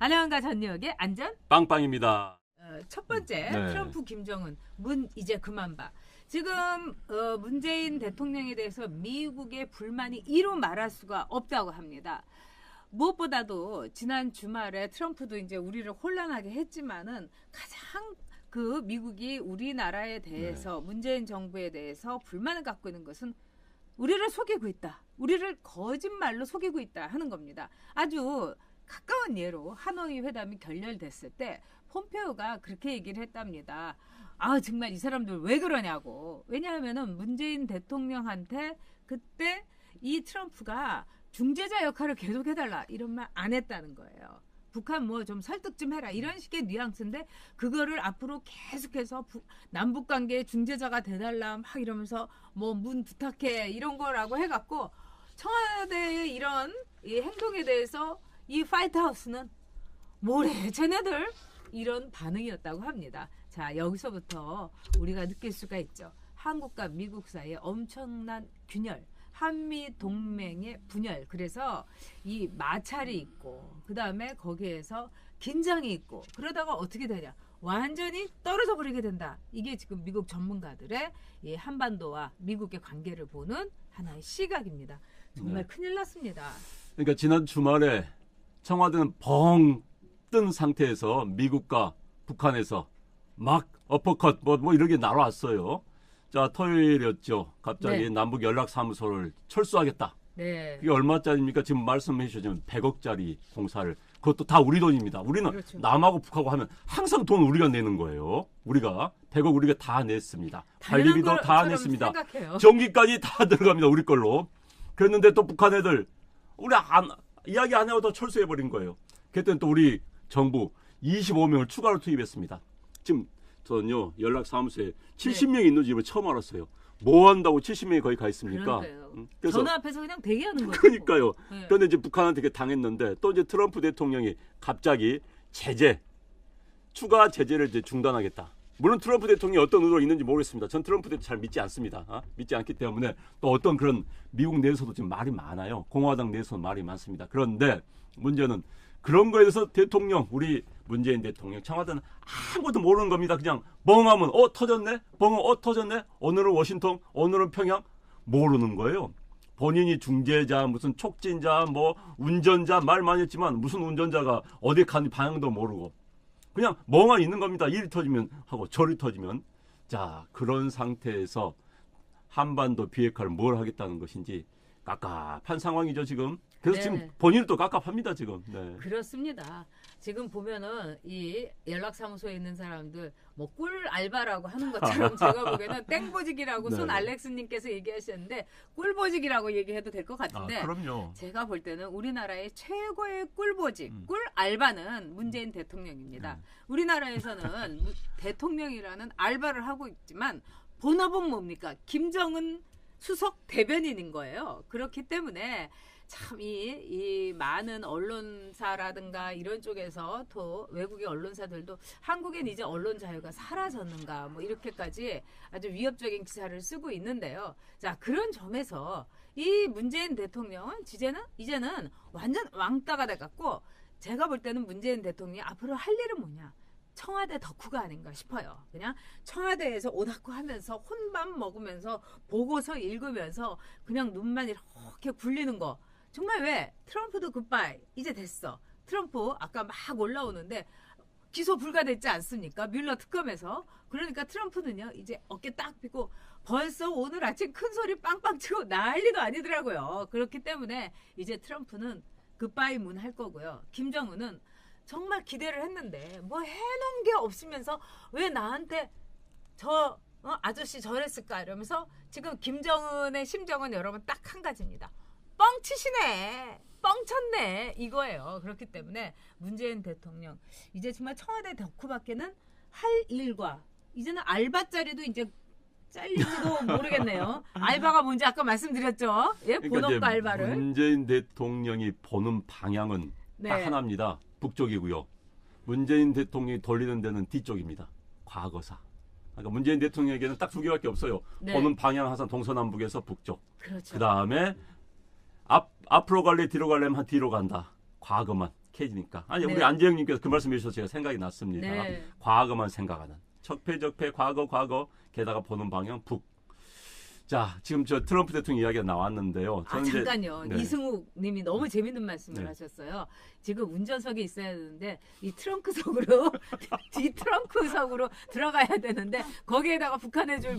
안녕한가 전역의 안전 빵빵입니다. 첫 번째 네. 트럼프 김정은 문 이제 그만 봐. 지금 문재인 대통령에 대해서 미국의 불만이 이루 말할 수가 없다고 합니다. 무엇보다도 지난 주말에 트럼프도 이제 우리를 혼란하게 했지만은 가장 그 미국이 우리나라에 대해서 문재인 정부에 대해서 불만을 갖고 있는 것은 우리를 속이고 있다. 우리를 거짓말로 속이고 있다 하는 겁니다. 아주 가까운 예로 하노이 회담이 결렬됐을 때 폼페오가 그렇게 얘기를 했답니다. 아 정말 이 사람들 왜 그러냐고. 왜냐하면은 문재인 대통령한테 그때 이 트럼프가 중재자 역할을 계속 해달라 이런 말 안 했다는 거예요. 북한 뭐 좀 설득 좀 해라 이런 식의 뉘앙스인데 그거를 앞으로 계속해서 남북 관계의 중재자가 돼달라 막 이러면서 뭐 문 부탁해 이런 거라고 해갖고 청와대의 이런 이 행동에 대해서 이 화이트하우스는 뭐래 쟤네들 이런 반응이었다고 합니다. 자 여기서부터 우리가 느낄 수가 있죠. 한국과 미국 사이에 엄청난 균열 한미 동맹의 분열 그래서 이 마찰이 있고 그 다음에 거기에서 긴장이 있고 그러다가 어떻게 되냐 완전히 떨어져 버리게 된다. 이게 지금 미국 전문가들의 이 한반도와 미국의 관계를 보는 하나의 시각입니다. 정말 큰일 났습니다. 그러니까 지난 주말에 청와대는 벙 뜬 상태에서 미국과 북한에서 막 어퍼컷 뭐 이렇게 날아왔어요. 자 토요일이었죠. 갑자기 남북 연락사무소를 철수하겠다. 네. 이게 얼마짜리입니까? 지금 말씀해 주셨지만 100억짜리 공사를 그것도 다 우리 돈입니다. 우리는 그렇죠. 남하고 북하고 하면 항상 돈 우리가 내는 거예요. 우리가 100억 우리가 다 냈습니다. 관리비도 다 냈습니다. 생각해요. 전기까지 다 들어갑니다. 우리 걸로. 그랬는데 또 북한 애들 우리 이야기 안 하고 또 철수해버린 거예요. 그랬더니 또 우리 정부 25명을 추가로 투입했습니다. 지금 저는요 연락사무소에 70명이 있는지 처음 알았어요. 뭐 한다고 70명이 거기 가 있습니까? 그래서 전화 앞에서 그냥 대기하는 거죠. 그러니까요. 네. 그런데 이제 북한한테 당했는데 또 이제 트럼프 대통령이 갑자기 추가 제재를 이제 중단하겠다. 물론 트럼프 대통령이 어떤 의도가 있는지 모르겠습니다. 전 트럼프 대통령 잘 믿지 않습니다. 믿지 않기 때문에 또 어떤 그런 미국 내에서도 지금 말이 많아요. 공화당 내에서도 말이 많습니다. 그런데 문제는 그런 거에 대해서 우리 문재인 대통령 청와대는 아무것도 모르는 겁니다. 그냥 멍하면 터졌네? 터졌네? 오늘은 워싱턴, 오늘은 평양? 모르는 거예요. 본인이 중재자, 무슨 촉진자, 뭐 운전자 말 많이 했지만 무슨 운전자가 어디 가는지 방향도 모르고 그냥 멍하니 있는 겁니다. 이리 터지면 하고 저리 터지면. 자, 그런 상태에서 한반도 비핵화를 뭘 하겠다는 것인지 깝깝한 상황이죠, 지금. 그래서 지금 본인도 깝깝합니다, 지금. 네. 그렇습니다. 지금 보면은 이 연락사무소에 있는 사람들 뭐 꿀 알바라고 하는 것처럼 제가 보기에는 땡보직이라고 손 알렉스님께서 얘기하셨는데 꿀보직이라고 얘기해도 될 것 같은데 그럼요. 제가 볼 때는 우리나라의 최고의 꿀보직, 꿀 알바는 문재인 대통령입니다. 우리나라에서는 대통령이라는 알바를 하고 있지만 본업은 뭡니까? 김정은 수석 대변인인 거예요. 그렇기 때문에 참 이 많은 언론사라든가 이런 쪽에서 또 외국의 언론사들도 한국엔 이제 언론 자유가 사라졌는가 뭐 이렇게까지 아주 위협적인 기사를 쓰고 있는데요. 자 그런 점에서 이 문재인 대통령은 이제는 완전 왕따가 돼갖고 제가 볼 때는 문재인 대통령이 앞으로 할 일은 뭐냐. 청와대 덕후가 아닌가 싶어요. 그냥 청와대에서 오닥고 하면서 혼밥 먹으면서 보고서 읽으면서 그냥 눈만 이렇게 굴리는 거. 정말 왜? 트럼프도 굿바이. 이제 됐어. 트럼프 아까 막 올라오는데 기소 불가됐지 않습니까? 뮬러 특검에서. 그러니까 트럼프는요. 이제 어깨 딱 펴고 벌써 오늘 아침 큰 소리 빵빵 치고 난리도 아니더라고요. 그렇기 때문에 이제 트럼프는 굿바이 문 할 거고요. 김정은은 정말 기대를 했는데 뭐 해놓은 게 없으면서 왜 나한테 아저씨 저랬을까 이러면서 지금 김정은의 심정은 여러분 딱 한 가지입니다. 뻥치시네. 뻥쳤네. 이거예요. 그렇기 때문에 문재인 대통령 이제 정말 청와대 덕후밖에는 할 일과 이제는 알바자리도 이제 잘릴지도 모르겠네요. 알바가 뭔지 아까 말씀드렸죠. 예, 그러니까 본업과 알바를. 문재인 대통령이 보는 방향은 딱 하나입니다. 북쪽이고요. 문재인 대통령이 돌리는 데는 뒤쪽입니다. 과거사. 그러니까 문재인 대통령에게는 딱 두 개밖에 없어요. 보는 방향 항상 동서남북에서 북쪽. 그렇죠. 그 다음에 앞으로 갈래 뒤로 갈래면 뒤로 간다. 과거만. 척박해지니까. 아니 네. 우리 안재영님께서 그 말씀해 주셔서 제가 생각이 났습니다. 네. 과거만 생각하는 적폐 과거 게다가 보는 방향 북. 자 지금 저 트럼프 대통령 이야기가 나왔는데요. 아 잠깐요. 네. 이승욱 님이 너무 재밌는 말씀을 네. 하셨어요. 지금 운전석에 있어야 되는데 이 트렁크석으로 뒤 트렁크석으로 들어가야 되는데 거기에다가 북한에 줄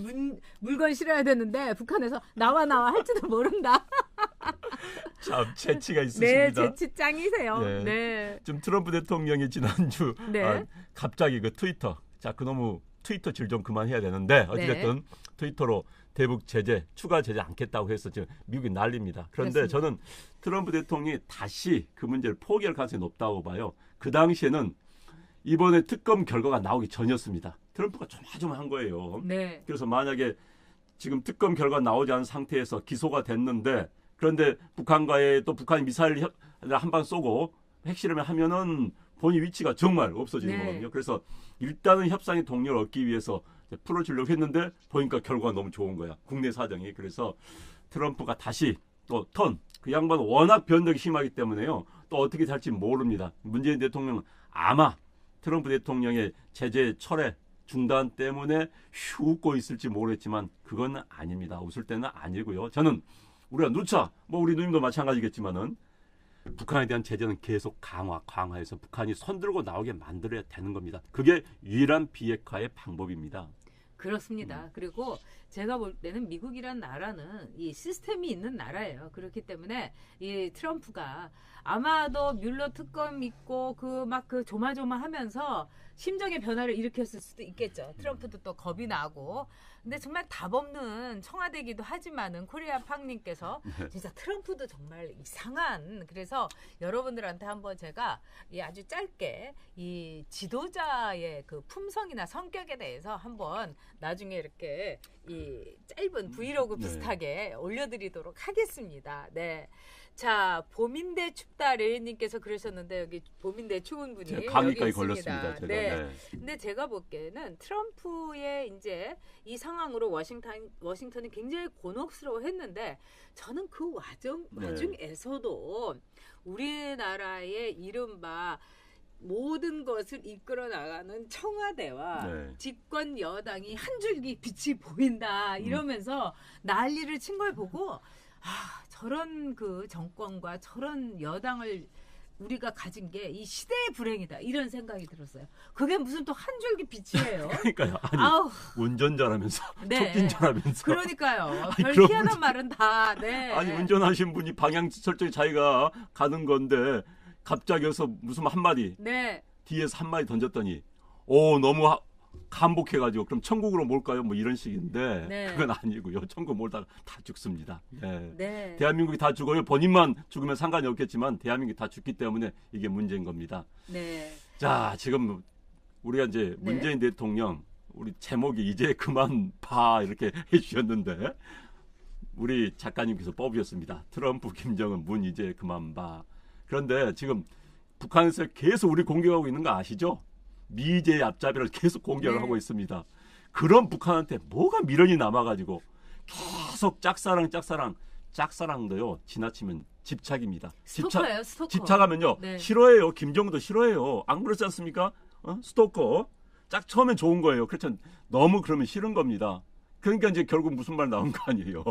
물건 실어야 되는데 북한에서 나와 할지도 모른다. 참 재치가 네, 있으십니다. 재치 짱이세요. 네. 네. 지금 트럼프 대통령이 지난주 네. 갑자기 그 트위터 자 그놈의 트위터 질 좀 그만해야 되는데 어찌됐든 트위터로 대북 제재 추가 제재 않겠다고 해서 지금 미국이 난립니다. 그런데 그렇습니다. 저는 트럼프 대통령이 다시 그 문제를 포기할 가능성이 높다고 봐요. 그 당시에는 이번에 특검 결과가 나오기 전이었습니다. 트럼프가 조마조마한 거예요. 네. 그래서 만약에 지금 특검 결과 나오지 않은 상태에서 기소가 됐는데 그런데 북한과의 또 북한이 미사일 한 방 쏘고 핵실험을 하면은 본인 위치가 정말 없어지는 네. 거거든요. 그래서 일단은 협상의 동료를 얻기 위해서 풀어주려고 했는데 보니까 결과가 너무 좋은 거야. 국내 사정이. 그래서 트럼프가 다시 또 그 양반은 워낙 변덕이 심하기 때문에요. 또 어떻게 될지 모릅니다. 문재인 대통령은 아마 트럼프 대통령의 제재 철회 중단 때문에 웃고 있을지 모르겠지만 그건 아닙니다. 웃을 때는 아니고요. 저는 우리가 누차 우리 누님도 마찬가지겠지만은 북한에 대한 제재는 계속 강화해서 북한이 손들고 나오게 만들어야 되는 겁니다. 그게 유일한 비핵화의 방법입니다. 그렇습니다. 그리고 제가 볼 때는 미국이란 나라는 이 시스템이 있는 나라예요. 그렇기 때문에 이 트럼프가 아마도 뮬러 특검 있고 그 조마조마하면서 심정의 변화를 일으켰을 수도 있겠죠. 트럼프도 또 겁이 나고. 근데 정말 답 없는 청와대기도 하지만은 코리아 팡님께서 진짜 트럼프도 정말 이상한. 그래서 여러분들한테 한번 제가 아주 짧게 이 지도자의 그 품성이나 성격에 대해서 한번 나중에 이렇게 이 짧은 브이로그 비슷하게 올려드리도록 하겠습니다. 네. 자, 봄인데 춥다 레이님께서 그러셨는데 여기 봄인데 추운 분이 감기까지 여기 걸렸습니다. 있습니다. 제가. 네. 네. 근데 제가 보기에는 트럼프의 이제 이 상황으로 워싱턴이 굉장히 곤혹스러워했는데 저는 그 와중에서도 우리나라의 이른바 모든 것을 이끌어 나가는 청와대와 집권 여당이 한 줄기 빛이 보인다 이러면서 난리를 친 걸 보고 저런 그 정권과 저런 여당을 우리가 가진 게 이 시대의 불행이다 이런 생각이 들었어요. 그게 무슨 또 한 줄기 빛이에요. 그러니까요. 아니, 아우, 운전자라면서 네. 촉진자라면서. 그러니까요. 별 그런 희한한 말은 다. 네. 아니 운전하신 분이 방향 설정이 자기가 가는 건데 갑자기 여기서 무슨 한마디 네. 뒤에서 한마디 던졌더니 너무 감복해가지고 그럼 천국으로 몰까요? 뭐 이런 식인데 네. 그건 아니고요. 천국 몰다가 다 죽습니다. 네. 네. 대한민국이 다 죽어요. 본인만 죽으면 상관이 없겠지만 대한민국이 다 죽기 때문에 이게 문제인 겁니다. 네. 자, 지금 우리가 이제 네. 문재인 대통령 우리 제목이 이제 그만 봐 이렇게 해주셨는데 우리 작가님께서 뽑으셨습니다. 트럼프, 김정은, 문 이제 그만 봐. 그런데 지금 북한에서 계속 우리 공격하고 있는 거 아시죠? 미제 앞잡이를 계속 공격을 네. 하고 있습니다. 그런 북한한테 뭐가 미련이 남아가지고 계속 짝사랑도요 지나치면 집착입니다. 스토커예요, 스토커. 집착하면요 네. 싫어해요. 김정은도 싫어해요. 안 그렇지 않습니까? 스토커. 처음엔 좋은 거예요. 그렇죠. 너무 그러면 싫은 겁니다. 그러니까 이제 결국 무슨 말 나온 거 아니에요.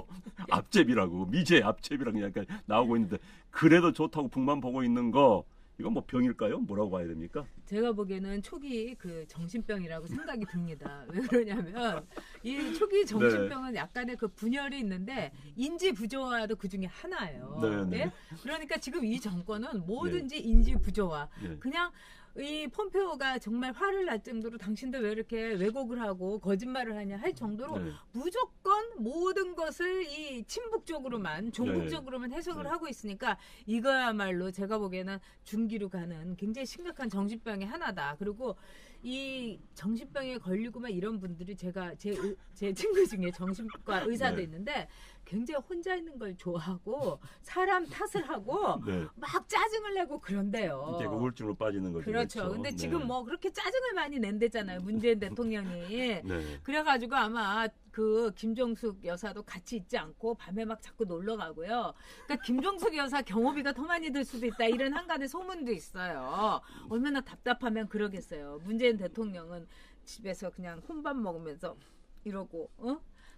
앞제비라고 미제 앞제비라고 약간 나오고 있는데 그래도 좋다고 북만 보고 있는 거 이건 뭐 병일까요? 뭐라고 봐야 됩니까? 제가 보기에는 초기 그 정신병이라고 생각이 듭니다. 왜 그러냐면 이 초기 정신병은 약간의 그 분열이 있는데 인지 부조화도 그 중에 하나예요. 네. 네? 그러니까 지금 이 정권은 뭐든지 인지 부조화. 네. 그냥 이 폼페오가 정말 화를 날 정도로 당신들 왜 이렇게 왜곡을 하고 거짓말을 하냐 할 정도로 네. 무조건 모든 것을 이 친북적으로만 종북적으로만 해석을 네. 하고 있으니까 이거야말로 제가 보기에는 중기로 가는 굉장히 심각한 정신병의 하나다. 그리고 이 정신병에 걸리고만 이런 분들이 제가 제 친구 중에 정신과 의사도 네. 있는데 굉장히 혼자 있는 걸 좋아하고 사람 탓을 하고 네. 막 짜증을 내고 그런데요. 이제 우울증으로 빠지는 거죠. 그렇죠. 근데 지금 뭐 그렇게 짜증을 많이 낸대잖아요. 문재인 대통령이. 네. 그래가지고 아마 그 김정숙 여사도 같이 있지 않고 밤에 막 자꾸 놀러 가고요. 그러니까 김정숙 여사 경호비가 더 많이 들 수도 있다 이런 한간의 소문도 있어요. 얼마나 답답하면 그러겠어요. 문재인 대통령은 집에서 그냥 혼밥 먹으면서 이러고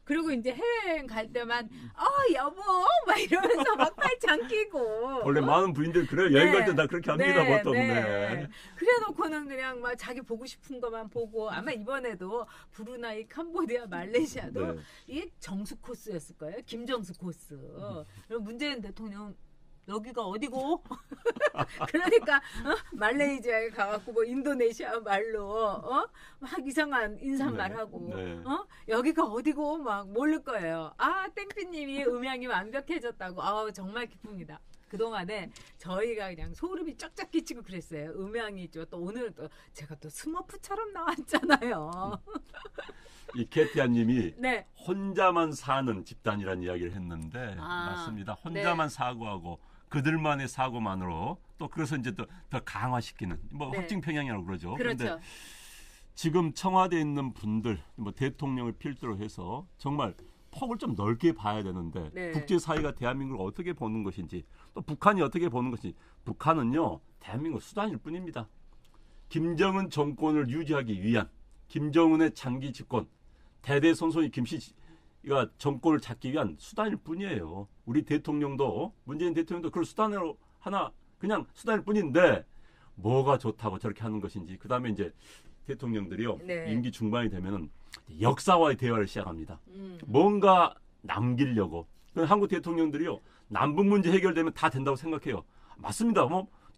그리고 이제 해외여행 갈 때만 여보 막 이러면서 막 팔짱 끼고 원래 많은 부인들 그래요. 여행 갈 때 다 그렇게 합니다. 보통. 그래놓고는 그냥 막 자기 보고 싶은 것만 보고 아마 이번에도 브루나이, 캄보디아, 말레이시아도 이게 정수 코스였을 거예요. 김정수 코스. 그럼 문재인 대통령 여기가 어디고? 그러니까 말레이시아에 가갖고 뭐 인도네시아 말로 막 이상한 인사말하고 여기가 어디고 막 모를 거예요. 땡피님이 음향이 완벽해졌다고. 정말 기쁩니다. 그동안에 저희가 그냥 소름이 쫙쫙 끼치고 그랬어요. 음향이 또 오늘 또 제가 또 스머프처럼 나왔잖아요. 이 캐티아님이 혼자만 사는 집단이라는 이야기를 했는데 맞습니다. 혼자만 사고하고 그들만의 사고만으로 또 그래서 이제 더 강화시키는 확증 편향이라고 그러죠. 그런데 지금 청와대에 있는 분들 대통령을 필두로 해서 정말 폭을 좀 넓게 봐야 되는데 국제사회가 대한민국을 어떻게 보는 것인지 또 북한이 어떻게 보는 것인지 북한은요 대한민국 수단일 뿐입니다. 김정은 정권을 유지하기 위한 김정은의 장기 집권 대대손손이 김씨가 정권을 잡기 위한 수단일 뿐이에요. 우리 대통령도 문재인 대통령도 그걸 수단으로 하나 그냥 수단일 뿐인데 뭐가 좋다고 저렇게 하는 것인지 그다음에 이제 대통령들이요 임기 중반이 되면은 역사와의 대화를 시작합니다. 뭔가 남기려고 한국 대통령들이요 남북 문제 해결되면 다 된다고 생각해요. 맞습니다.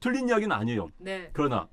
틀린 이야기는 아니에요. 그러나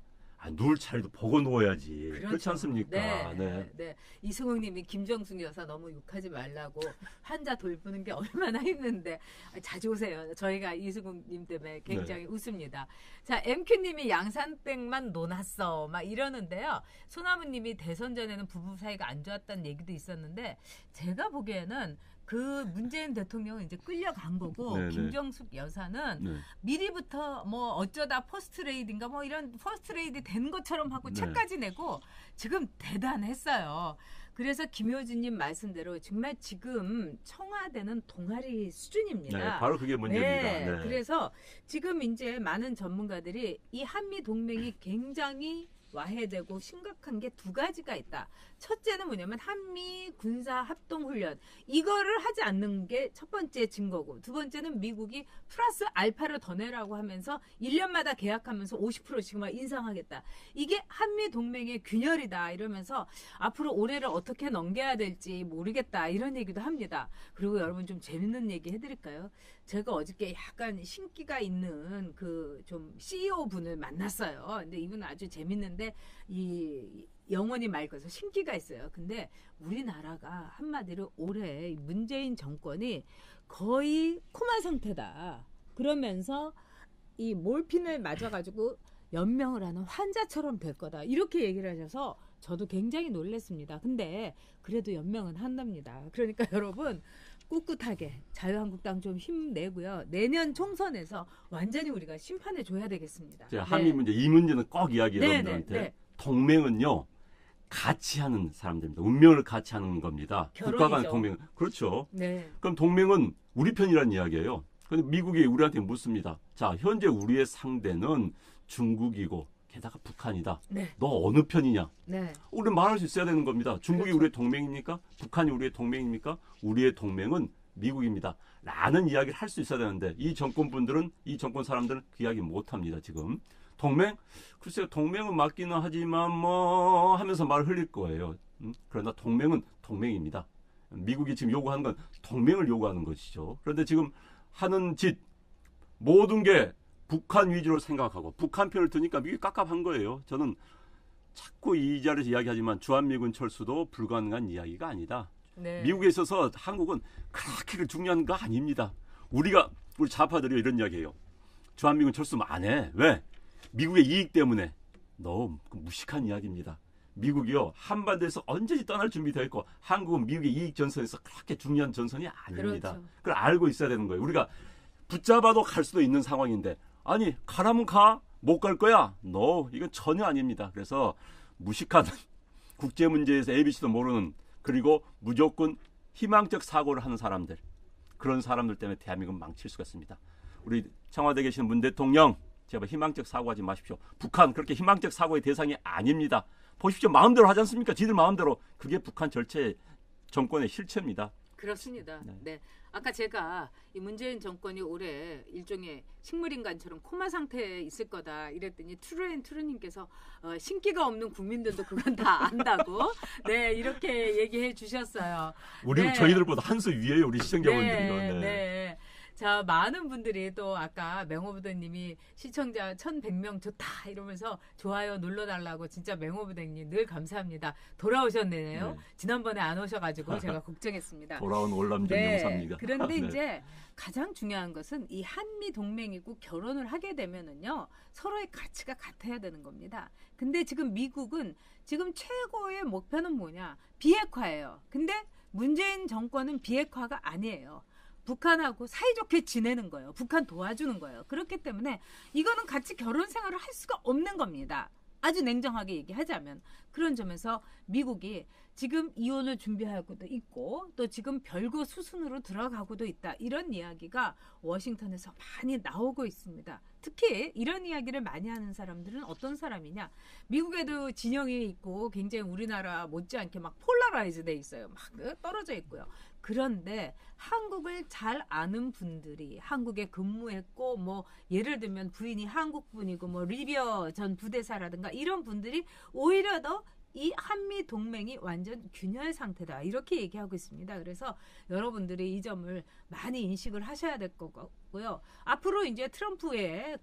누울 자리도 보고 누워야지. 그렇지 않습니까? 네. 이승욱님이 김정숙 여사 너무 욕하지 말라고 환자 돌보는 게 얼마나 힘든데 자주 오세요. 저희가 이승욱님 때문에 굉장히 웃습니다. 자, MQ님이 양산땡만 논았어 막 이러는데요. 소나무님이 대선 전에는 부부 사이가 안 좋았다는 얘기도 있었는데 제가 보기에는 그 문재인 대통령은 이제 끌려간 거고 김정숙 여사는 미리부터 뭐 어쩌다 퍼스트레이디인가 뭐 이런 퍼스트레이디 된 것처럼 하고 책까지 내고 지금 대단했어요. 그래서 김효진님 말씀대로 정말 지금 청와대는 동아리 수준입니다. 바로 그게 문제입니다. 그래서 지금 이제 많은 전문가들이 이 한미 동맹이 굉장히 와해되고 심각한 게 두 가지가 있다. 첫째는 뭐냐면 한미 군사 합동 훈련 이거를 하지 않는 게 첫 번째 증거고 두 번째는 미국이 플러스 알파를 더 내라고 하면서 1년마다 계약하면서 50%씩 막 인상하겠다. 이게 한미 동맹의 균열이다 이러면서 앞으로 올해를 어떻게 넘겨야 될지 모르겠다 이런 얘기도 합니다. 그리고 여러분 좀 재밌는 얘기 해드릴까요? 제가 어저께 약간 신기가 있는 그 좀 CEO 분을 만났어요. 근데 이분은 아주 재밌는데 이 영혼이 맑아서 신기가 있어요. 근데 우리나라가 한마디로 올해 문재인 정권이 거의 코마 상태다. 그러면서 이 몰핀을 맞아가지고 연명을 하는 환자처럼 될 거다. 이렇게 얘기를 하셔서 저도 굉장히 놀랐습니다. 근데 그래도 연명은 한답니다. 그러니까 여러분 꿋꿋하게 자유한국당 좀 힘내고요. 내년 총선에서 완전히 우리가 심판해 줘야 되겠습니다. 한미 문제 이 문제는 꼭 이야기해요. 여러분들한테. 동맹은요. 같이 하는 사람들입니다. 운명을 같이 하는 겁니다. 국가 간 동맹. 그렇죠. 그럼 동맹은 우리 편이라는 이야기예요. 근데 미국이 우리한테 묻습니다. 자, 현재 우리의 상대는 중국이고 게다가 북한이다. 너 어느 편이냐? 우리 말할 수 있어야 되는 겁니다. 중국이 우리의 동맹입니까? 북한이 우리의 동맹입니까? 우리의 동맹은 미국입니다. 라는 이야기를 할 수 있어야 되는데 이 정권분들은 이 정권 사람들은 그 이야기 못합니다. 지금. 동맹? 글쎄요. 동맹은 맞기는 하지만 뭐 하면서 말을 흘릴 거예요. 그러나 동맹은 동맹입니다. 미국이 지금 요구하는 건 동맹을 요구하는 것이죠. 그런데 지금 하는 짓 모든 게 북한 위주로 생각하고 북한 편을 드니까 미국이 깝깝한 거예요. 저는 자꾸 이 자리에서 이야기하지만 주한미군 철수도 불가능한 이야기가 아니다. 미국에 있어서 한국은 그렇게 중요한 거 아닙니다. 우리 좌파들이 이런 이야기해요. 주한미군 철수는 안 해. 왜? 미국의 이익 때문에. 너무 무식한 이야기입니다. 미국이요 한반도에서 언제든지 떠날 준비되어 있고 한국은 미국의 이익 전선에서 그렇게 중요한 전선이 아닙니다. 그걸 알고 있어야 되는 거예요. 우리가 붙잡아도 갈 수도 있는 상황인데 아니 가라면 가? 못 갈 거야? 이건 전혀 아닙니다. 그래서 무식한 국제 문제에서 ABC도 모르는 그리고 무조건 희망적 사고를 하는 사람들, 그런 사람들 때문에 대한민국은 망칠 수가 있습니다. 우리 청와대에 계시는 문 대통령, 제발 희망적 사고하지 마십시오. 북한 그렇게 희망적 사고의 대상이 아닙니다. 보십시오. 마음대로 하지 않습니까? 지들 마음대로. 그게 북한 절체 정권의 실체입니다. 그렇습니다. 네. 네. 아까 제가 이 문재인 정권이 올해 일종의 식물인간처럼 코마 상태에 있을 거다 이랬더니 트루님께서 신기가 없는 국민들도 그건 다 안다고 네 이렇게 얘기해 주셨어요. 우리 네. 저희들보다 한 수 위에요, 우리 시청자분들이요. 네, 네. 네. 자, 많은 분들이 또 아까 맹호부대님이 시청자 1100명 좋다 이러면서 좋아요 눌러달라고 진짜 맹호부대님 늘 감사합니다. 돌아오셨네요. 네. 지난번에 안 오셔가지고 제가 걱정했습니다. 돌아온 월남전 영사입니다. 그런데 네. 이제 가장 중요한 것은 이 한미 동맹이고 결혼을 하게 되면은요 서로의 가치가 같아야 되는 겁니다. 근데 지금 미국은 지금 최고의 목표는 뭐냐? 비핵화예요. 근데 문재인 정권은 비핵화가 아니에요. 북한하고 사이좋게 지내는 거예요. 북한 도와주는 거예요. 그렇기 때문에 이거는 같이 결혼 생활을 할 수가 없는 겁니다. 아주 냉정하게 얘기하자면 그런 점에서 미국이 지금 이혼을 준비하고도 있고 또 지금 별거 수순으로 들어가고도 있다. 이런 이야기가 워싱턴에서 많이 나오고 있습니다. 특히 이런 이야기를 많이 하는 사람들은 어떤 사람이냐. 미국에도 진영이 있고 굉장히 우리나라 못지않게 막 폴라라이즈 돼 있어요. 막 떨어져 있고요. 그런데 한국을 잘 아는 분들이 한국에 근무했고 뭐 예를 들면 부인이 한국 분이고 뭐 리비어 전 부대사라든가 이런 분들이 오히려 더 이 한미 동맹이 완전 균열 상태다 이렇게 얘기하고 있습니다. 그래서 여러분들이 이 점을 많이 인식을 하셔야 될 것 같고요. 앞으로 이제 트럼프의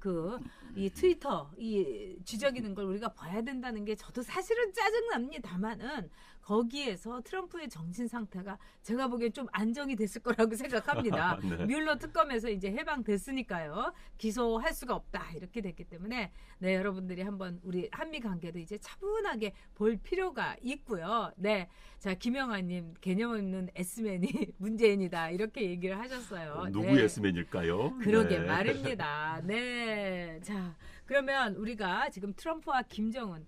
이 트위터 이 지적이는 걸 우리가 봐야 된다는 게 저도 사실은 짜증납니다만은 거기에서 트럼프의 정신 상태가 제가 보기엔 좀 안정이 됐을 거라고 생각합니다. 네. 뮬러 특검에서 이제 해방됐으니까요. 기소할 수가 없다 이렇게 됐기 때문에 네 여러분들이 한번 우리 한미 관계도 이제 차분하게 볼 필요가 있고요. 네, 자 김영아님 개념 없는 S맨이 문재인이다 이렇게 얘기를 하셨어요. 누구의 네. S맨일까요? 그러게 네. 말입니다. 네, 자 그러면 우리가 지금 트럼프와 김정은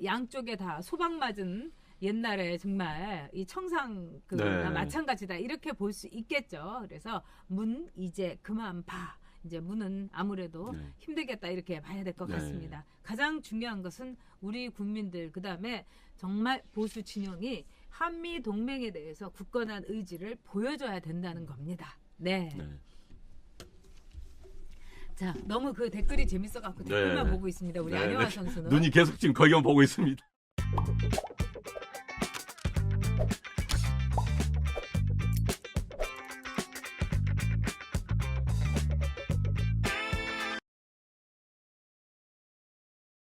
양쪽에 다 소방 맞은 옛날에 정말 이 청상 네. 마찬가지다 이렇게 볼 수 있겠죠. 그래서 문 이제 그만 봐. 이제 문은 아무래도 네. 힘들겠다 이렇게 봐야 될 것 네. 같습니다. 가장 중요한 것은 우리 국민들 그다음에 정말 보수 진영이 한미 동맹에 대해서 굳건한 의지를 보여줘야 된다는 겁니다. 네. 네. 자, 너무 그 댓글이 재밌어갖고 댓글만 네. 보고 있습니다. 우리 네. 안영아 선수는. 눈이 계속 지금 거기만 보고 있습니다.